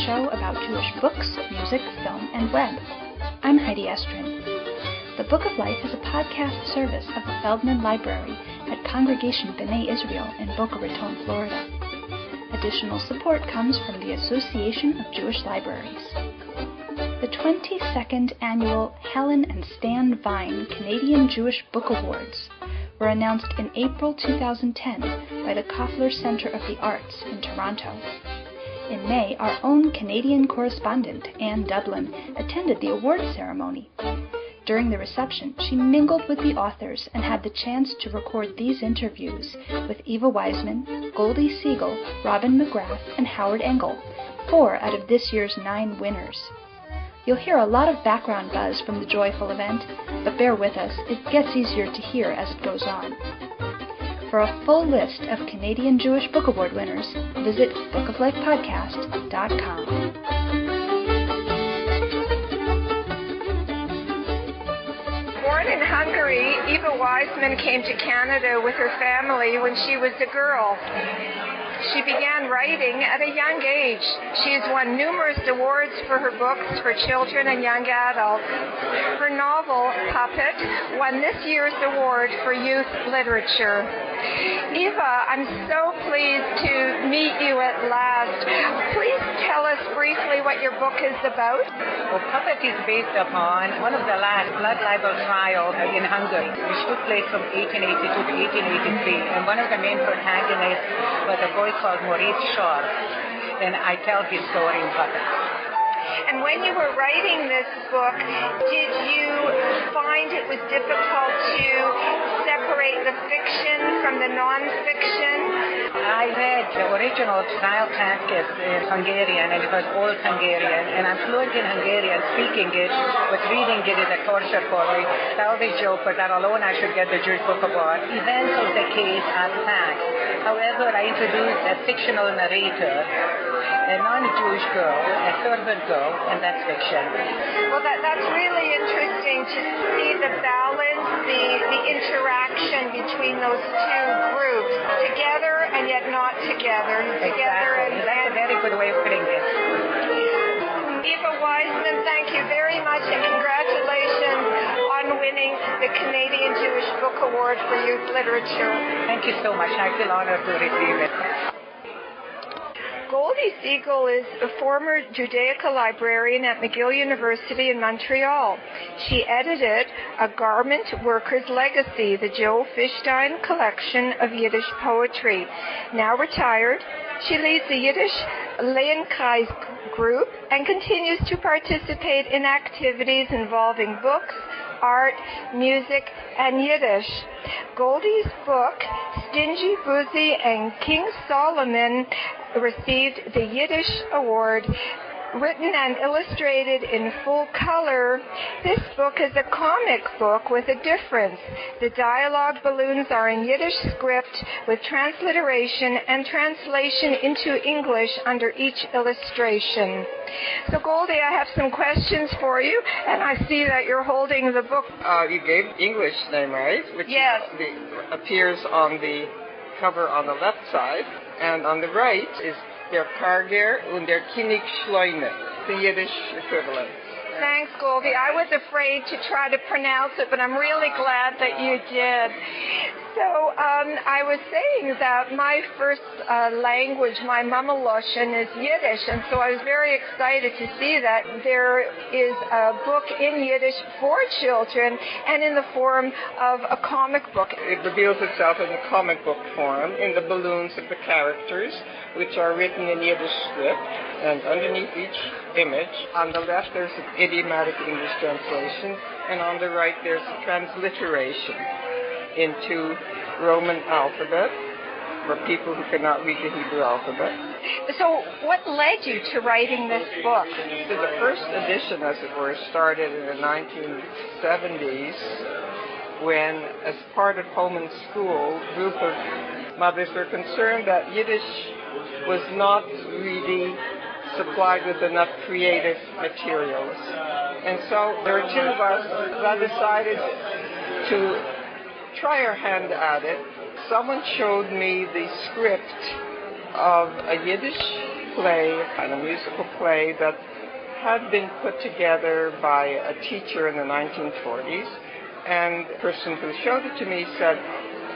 show about Jewish books, music, film, and web. I'm Heidi Estrin. The Book of Life is a podcast service of the Feldman Library at Congregation B'nai Israel in Boca Raton, Florida. Additional support comes from the Association of Jewish Libraries. The 22nd annual Helen and Stan Vine Canadian Jewish Book Awards were announced in April 2010 by the Koffler Centre of the Arts in Toronto. In May, our own Canadian correspondent, Anne Dublin, attended the award ceremony. During the reception, she mingled with the authors and had the chance to record these interviews with Eva Wiseman, Goldie Siegel, Robin McGrath, and Howard Engel, 4 out of this year's 9 winners. You'll hear a lot of background buzz from the joyful event, but bear with us, it gets easier to hear as it goes on. For a full list of Canadian Jewish Book Award winners, visit bookoflifepodcast.com. Born in Hungary, Eva Wiseman came to Canada with her family when she was a girl. She began writing at a young age. She has won numerous awards for her books for children and young adults. Her novel, Puppet, won this year's award for youth literature. Eva, I'm so pleased to meet you at last. Please tell us briefly what your book is about. Well, Puppet is based upon one of the last blood libel trials in Hungary, which took place from 1882 to 1883, and one of the main protagonists was a boy called Maurice Shaw, and I tell his story in Puppet. And when you were writing this book, did you find it was difficult to separate the fiction from the non-fiction? I read the original trial transcript in Hungarian, and it was all Hungarian, and I'm fluent in Hungarian, speaking it, but reading it is a torture for me. Salvage joke, but that alone I should get the Jewish Book Award. Events of the case are fact. However, I introduced a fictional narrator, a non-Jewish girl, a servant girl, and that's fiction. Well, that's really interesting to see the balance, the interaction between those two groups, together and yet not together. Exactly. That's a very good way of putting it. Eva Wiseman, thank you very much, and congratulations on winning the Canadian Jewish Book Award for Youth Literature. Thank you so much. I feel honored to receive it. Goldie Siegel is a former Judaica librarian at McGill University in Montreal. She edited A Garment Worker's Legacy, the Joe Fishstein collection of Yiddish poetry. Now retired, she leads the Yiddish Lehenkreis group and continues to participate in activities involving books, art, music, and Yiddish. Goldie's book, Stingy Boozy and King Solomon, received the Yiddish Award. Written and illustrated in full color, this book is a comic book with a difference. The dialogue balloons are in Yiddish script with transliteration and translation into English under each illustration. So Goldie, I have some questions for you, and I see that you're holding the book. You gave English name, right? Which yes. Appears on the cover on the left side, and on the right is Der Karger und der König Schleune, the Yiddish equivalent. Thanks, Goldie. I was afraid to try to pronounce it, but I'm really glad that you did. So I was saying that my first language, my Mama Loshen, is Yiddish, and so I was very excited to see that there is a book in Yiddish for children and in the form of a comic book. It reveals itself in the comic book form, in the balloons of the characters, which are written in Yiddish script, and underneath each image, on the left there's an idiomatic English translation, and on the right there's a transliteration into Roman alphabet for people who cannot read the Hebrew alphabet. So what led you to writing this book? So the first edition, as it were, started in the 1970s when, as part of home and school, a group of mothers were concerned that Yiddish was not really supplied with enough creative materials. And so there were two of us that decided to try our hand at it. Someone showed me the script of a Yiddish play, a kind of musical play that had been put together by a teacher in the 1940s. And the person who showed it to me said,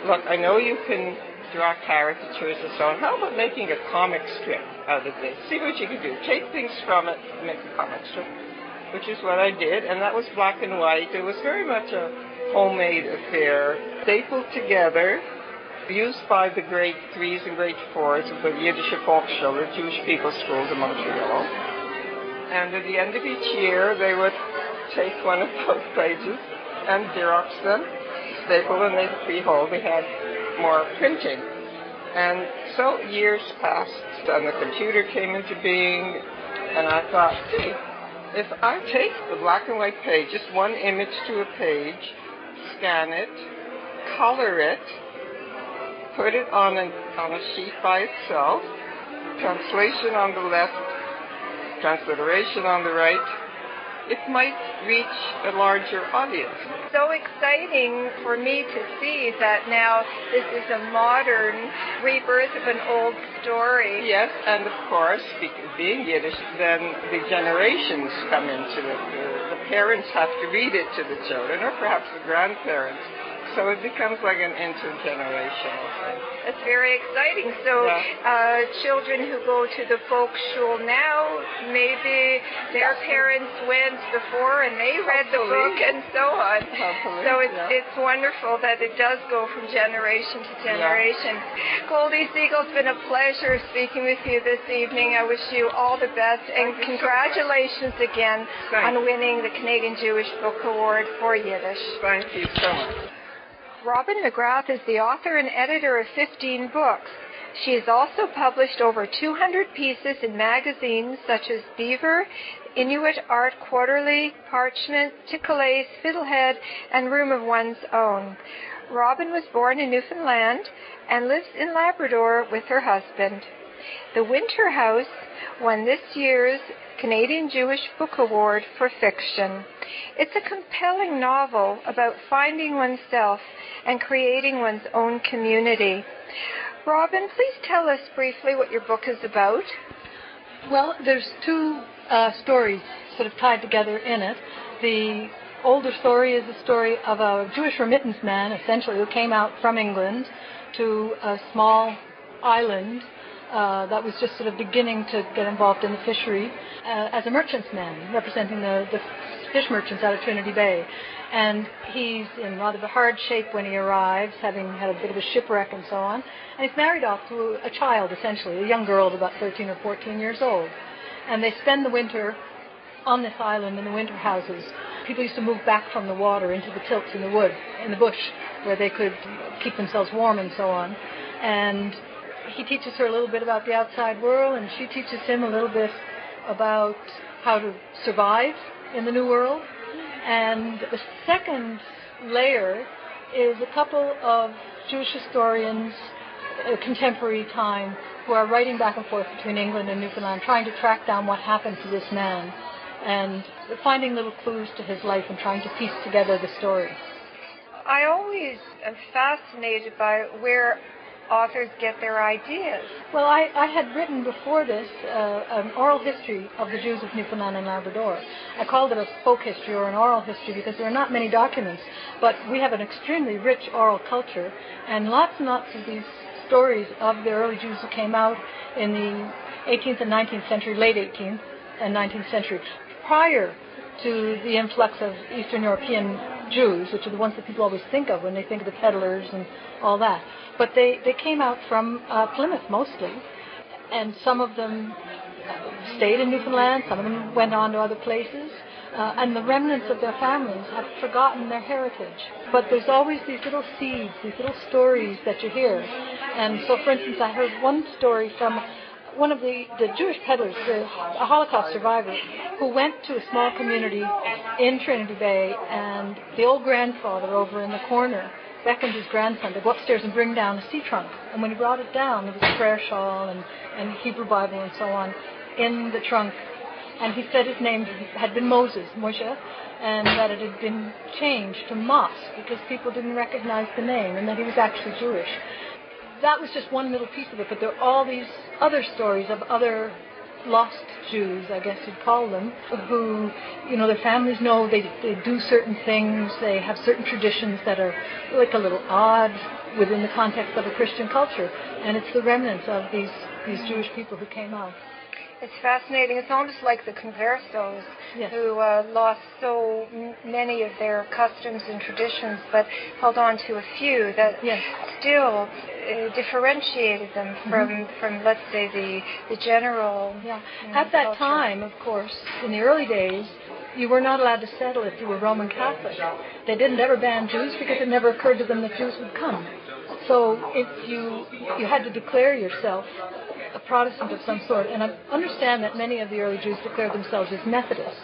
look, I know you can draw caricatures and so on. How about making a comic strip out of this? See what you can do. Take things from it and make a comic strip, which is what I did. And that was black and white. It was very much a homemade affair, stapled together, used by the grade 3s and grade 4s of the Yiddish Volksschule, the Jewish people's schools in Montreal. And at the end of each year, they would take one of those pages and Xerox them, staple them, they'd freehold. They had more printing. And so years passed, and the computer came into being, and I thought, gee, if I take the black and white page, just one image to a page, scan it, color it, put it on a sheet by itself, translation on the left, transliteration on the right, it might reach a larger audience. So exciting for me to see that now this is a modern rebirth of an old story. Yes, and of course, being Yiddish, then the generations come into it. The parents have to read it to the children, or perhaps the grandparents. So it becomes like an intergenerational thing. That's very exciting. So children who go to the Volksschule now, maybe their parents went before and they read the book and so on. Hopefully, so it's wonderful that it does go from generation to generation. Yeah. Goldie Siegel, it's been a pleasure speaking with you this evening. I wish you all the best and congratulations again on winning the Canadian Jewish Book Award for Yiddish. Thank you so much. Robin McGrath is the author and editor of 15 books. She has also published over 200 pieces in magazines such as Beaver, Inuit Art Quarterly, Parchment, Tickleace, Fiddlehead, and Room of One's Own. Robin was born in Newfoundland and lives in Labrador with her husband. The Winter House won this year's Canadian Jewish Book Award for fiction. It's a compelling novel about finding oneself and creating one's own community. Robin, please tell us briefly what your book is about. Well, there's two stories sort of tied together in it. The older story is the story of a Jewish remittance man, essentially, who came out from England to a small island that was just sort of beginning to get involved in the fishery as a merchantman, representing the fish merchants out of Trinity Bay. And he's in rather hard shape when he arrives, having had a bit of a shipwreck and so on. And he's married off to a child, essentially, a young girl of about 13 or 14 years old. And they spend the winter on this island in the winter houses. People used to move back from the water into the tilts in the bush, where they could keep themselves warm and so on. And he teaches her a little bit about the outside world, and she teaches him a little bit about how to survive in the new world. And the second layer is a couple of Jewish historians, contemporary time, who are writing back and forth between England and Newfoundland, trying to track down what happened to this man and finding little clues to his life and trying to piece together the story. I always am fascinated by where authors get their ideas. Well, I had written before this an oral history of the Jews of Newfoundland and Labrador. I called it a folk history or an oral history because there are not many documents, but we have an extremely rich oral culture and lots of these stories of the early Jews who came out in the 18th and 19th century, late 18th and 19th century, prior to the influx of Eastern European Jews, which are the ones that people always think of when they think of the peddlers and all that. But they came out from Plymouth mostly, and some of them stayed in Newfoundland, some of them went on to other places, and the remnants of their families have forgotten their heritage. But there's always these little seeds, these little stories that you hear. And so, for instance, I heard one story from one of the Jewish peddlers, a Holocaust survivor, who went to a small community in Trinity Bay, and the old grandfather over in the corner beckoned his grandson to go upstairs and bring down a sea trunk. And when he brought it down, there was a prayer shawl and Hebrew Bible and so on in the trunk. And he said his name had been Moshe, and that it had been changed to Mos because people didn't recognize the name and that he was actually Jewish. that was just one little piece of it, but there are all these other stories of other lost Jews, I guess you'd call them, who, their families know they do certain things, they have certain traditions that are like a little odd within the context of a Christian culture, and it's the remnants of these Jewish people who came out. It's fascinating. It's almost like the conversos, yes, who lost so many of their customs and traditions, but held on to a few that yes, still differentiated them from, let's say, the general. Yeah. At that time, of course, in the early days, you were not allowed to settle if you were Roman Catholic. They didn't ever ban Jews because it never occurred to them that Jews would come. So if you had to declare yourself a Protestant of some sort, and I understand that many of the early Jews declared themselves as Methodists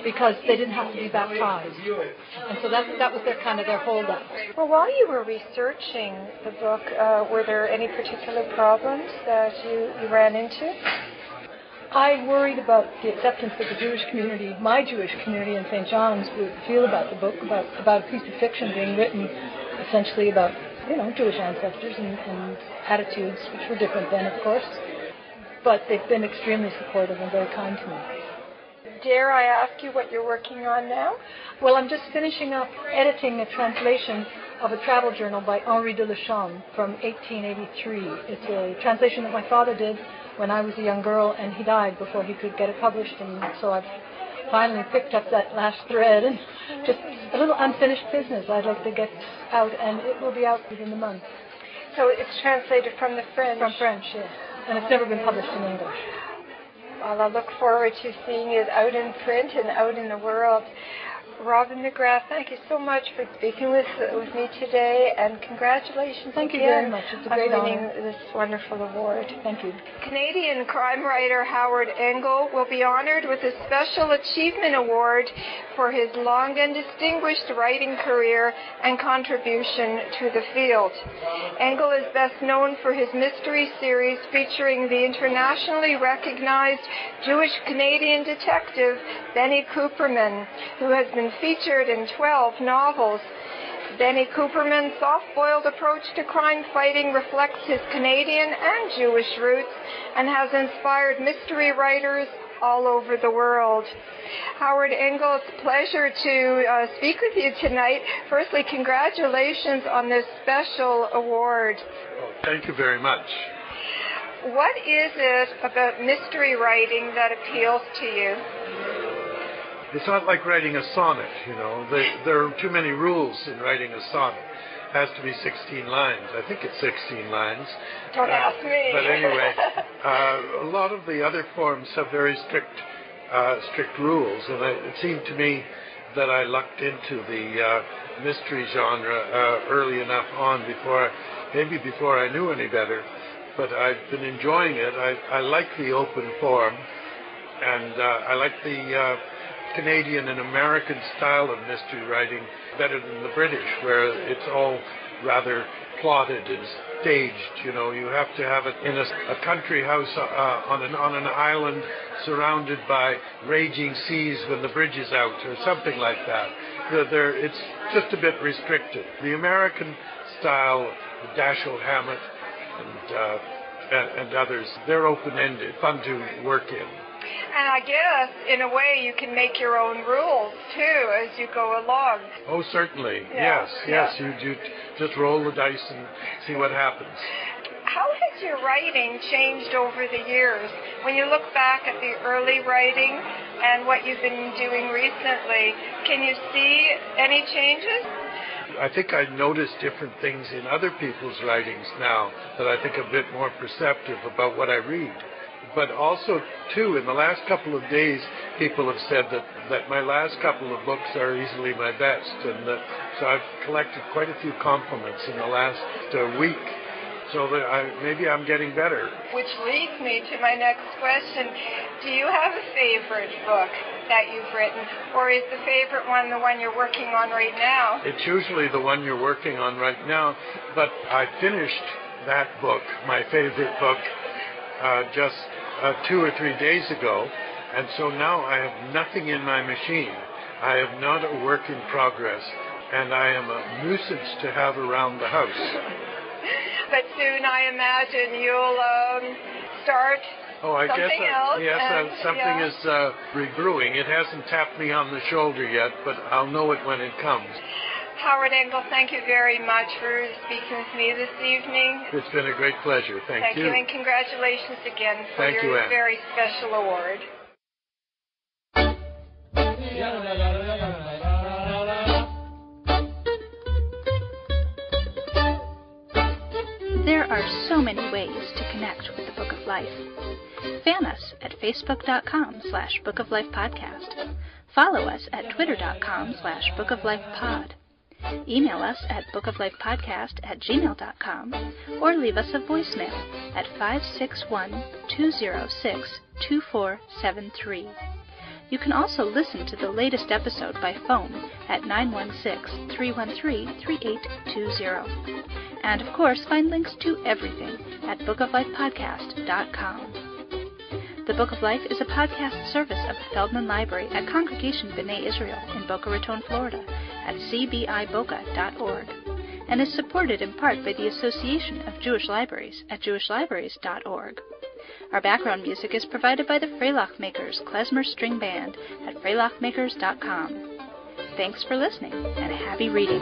because they didn't have to be baptized, and so that was their holdup. Well, while you were researching the book, were there any particular problems that you ran into? I worried about the acceptance that the Jewish community, my Jewish community in St. John's, would feel about the book, about a piece of fiction being written essentially about Jewish ancestors and attitudes, which were different then, of course. But they've been extremely supportive and very kind to me. Dare I ask you what you're working on now? Well, I'm just finishing up editing a translation of a travel journal by Henri de Lechon from 1883. It's a translation that my father did when I was a young girl, and he died before he could get it published, and so I've finally picked up that last thread, and just a little unfinished business I'd like to get out, and it will be out within the month. So it's translated from the French? From French, yes. And it's never been published in English. Well, I look forward to seeing it out in print and out in the world. Robin McGrath, thank you so much for speaking with me today, and congratulations Thank again you very much. It's a great on winning honor. this wonderful award. Thank you. Canadian crime writer Howard Engel will be honored with a Special Achievement Award for his long and distinguished writing career and contribution to the field. Engel is best known for his mystery series featuring the internationally recognized Jewish-Canadian detective Benny Cooperman, who has been featured in 12 novels. Benny Cooperman's soft-boiled approach to crime fighting reflects his Canadian and Jewish roots and has inspired mystery writers all over the world. Howard Engel, it's a pleasure to speak with you tonight. Firstly, congratulations on this special award. Well, thank you very much. What is it about mystery writing that appeals to you? It's not like writing a sonnet, There are too many rules in writing a sonnet. It has to be 16 lines. I think it's 16 lines. Don't ask me. But anyway, a lot of the other forms have very strict rules, and it seemed to me that I lucked into the mystery genre early enough on, before I knew any better. But I've been enjoying it. I like the open form, and I like the Canadian and American style of mystery writing better than the British, where it's all rather plotted and staged. You have to have it in a country house on an island surrounded by raging seas when the bridge is out, or something like that. It's just a bit restricted. The American style, Dashiell Hammett and others, they're open-ended, fun to work in. And I guess, in a way, you can make your own rules, too, as you go along. Oh, certainly. Yeah. Yes. You just roll the dice and see what happens. How has your writing changed over the years? When you look back at the early writing and what you've been doing recently, can you see any changes? I think I notice different things in other people's writings now that I think are a bit more perceptive about what I read. But also, too, in the last couple of days, people have said that my last couple of books are easily my best, and so I've collected quite a few compliments in the last week. So maybe I'm getting better. Which leads me to my next question. Do you have a favorite book that you've written, or is the favorite one the one you're working on right now? It's usually the one you're working on right now, but I finished that book, my favorite book, just 2 or 3 days ago, and so now I have nothing in my machine. I am not a work in progress, and I am a nuisance to have around the house. but soon I imagine you'll start I something guess else. yes, something is rebrewing. It hasn't tapped me on the shoulder yet, but I'll know it when it comes. Howard Engel, thank you very much for speaking with me this evening. It's been a great pleasure. Thank you. And congratulations again for Thank you, your Anne. very special award. There are so many ways to connect with the Book of Life. Fan us at facebook.com/bookoflifepodcast. Follow us at twitter.com/bookoflifepod. Email us at bookoflifepodcast@gmail.com or leave us a voicemail at 561-206-2473. You can also listen to the latest episode by phone at 916-313-3820. And, of course, find links to everything at bookoflifepodcast.com. The Book of Life is a podcast service of the Feldman Library at Congregation B'nai Israel in Boca Raton, Florida, at cbiboca.org, and is supported in part by the Association of Jewish Libraries at jewishlibraries.org. Our background music is provided by the Freilach Makers Klezmer String Band at freilachmakers.com. Thanks for listening, and happy reading.